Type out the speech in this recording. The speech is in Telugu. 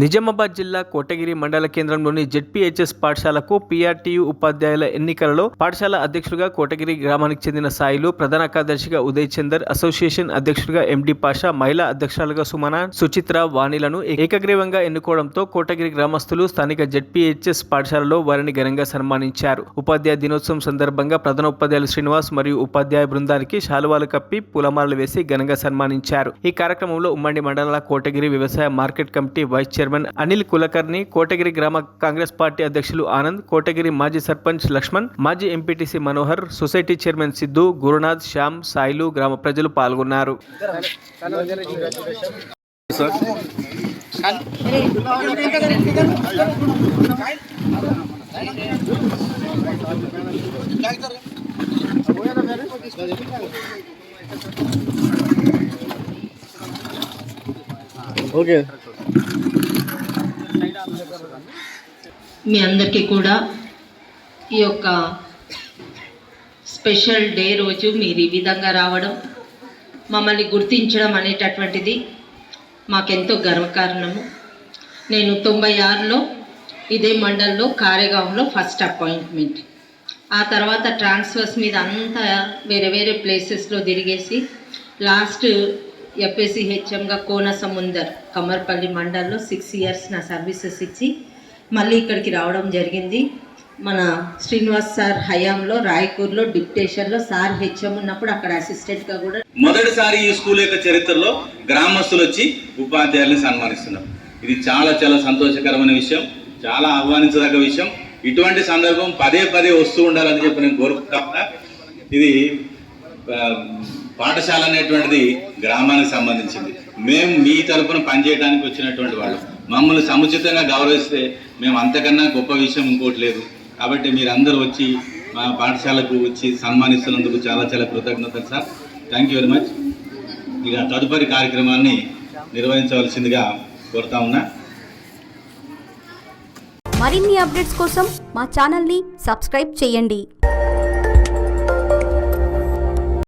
నిజామాబాద్ జిల్లా కోటగిరి మండల కేంద్రంలోని జెడ్పీహెచ్ఎస్ పాఠశాలకు పీఆర్టీయూ ఉపాధ్యాయుల ఎన్నికలలో పాఠశాల అధ్యక్షుడిగా కోటగిరి గ్రామానికి చెందిన సాయిలు, ప్రధాన కార్యదర్శిగా ఉదయ్ చందర్, అసోసియేషన్ అధ్యక్షుడిగా ఎండి పాషా, మహిళా అధ్యక్షులుగా సుమన, సుచిత్ర, వాణిలను ఏకగ్రీవంగా ఎన్నుకోవడంతో కోటగిరి గ్రామస్తులు స్థానిక జెడ్పీహెచ్ఎస్ పాఠశాలలో వారిని ఘనంగా సన్మానించారు. ఉపాధ్యాయ దినోత్సవం సందర్భంగా ప్రధాన ఉపాధ్యాయులు శ్రీనివాస్ మరియు ఉపాధ్యాయ బృందానికి శాలువాలు కప్పి పూలమాలలు వేసి ఘనంగా సన్మానించారు. ఈ కార్యక్రమంలో ఉమ్మడి మండల కోటగిరి వ్యవసాయ market committee vice chairman Anil Kulkarni, Kotagiri గ్రామ కాంగ్రెస్ పార్టీ అధ్యక్షులు ఆనంద్, కోటగిరి మాజీ సర్పంచ్ లక్ష్మణ్, మాజీ MPTC Manohar, society chairman Siddhu, Gurunath, Shyam, Sailu, గ్రామ ప్రజలు పాల్గొన్నారు. ఓకే, మీ అందరికీ కూడా ఈ యొక్క స్పెషల్ డే రోజు మీరు ఈ విధంగా రావడం, మమ్మల్ని గుర్తించడం అనేటటువంటిది మాకెంతో గర్వకారణము. నేను 96లో ఇదే మండల్లో కారేగాంలో ఫస్ట్ అపాయింట్మెంట్, ఆ తర్వాత ట్రాన్స్ఫర్స్ మీద అంతా వేరే వేరే ప్లేసెస్లో తిరిగేసి లాస్ట్ ఎఫ్ఎస్సి హెచ్ఎంగా కోనసముందర్ కమర్పల్లి మండల్లో 6 years నా సర్వీసెస్ ఇచ్చి మళ్ళీ ఇక్కడికి రావడం జరిగింది. మన శ్రీనివాస్ సార్ హయాంలో రాయకూర్లో డిప్టేషన్లో సార్ హెచ్ఎం ఉన్నప్పుడు అక్కడ అసిస్టెంట్గా కూడా మొదటిసారి ఈ స్కూల్ యొక్క చరిత్రలో గ్రామస్తులు వచ్చి ఉపాధ్యాయుల్ని సన్మానిస్తున్నారు. ఇది చాలా చాలా సంతోషకరమైన విషయం, చాలా ఆహ్వానించదగ్గ విషయం. ఇటువంటి సందర్భం పదే పదే వస్తూ ఉండాలని చెప్పి నేను కోరుకుంటా. ఇది పాఠశాల అనేటువంటిది గ్రామానికి సంబంధించింది. మేము మీ తరపున పనిచేయడానికి వచ్చినటువంటి వాళ్ళు, మమ్మల్ని సముచితంగా గౌరవిస్తే మేము అంతకన్నా గొప్ప విషయం ఇంకోటి లేదు. కాబట్టి మీరందరూ వచ్చి మా పాఠశాలకు వచ్చి సన్మానిస్తున్నందుకు చాలా చాలా కృతజ్ఞతలు sir. Thank you very much. ఇక తదుపరి కార్యక్రమాన్ని నిర్వహించవలసిందిగా కోరుతా ఉన్నా. మరిన్ని అప్డేట్స్ కోసం మా ఛానల్ని సబ్స్క్రైబ్ చేయండి.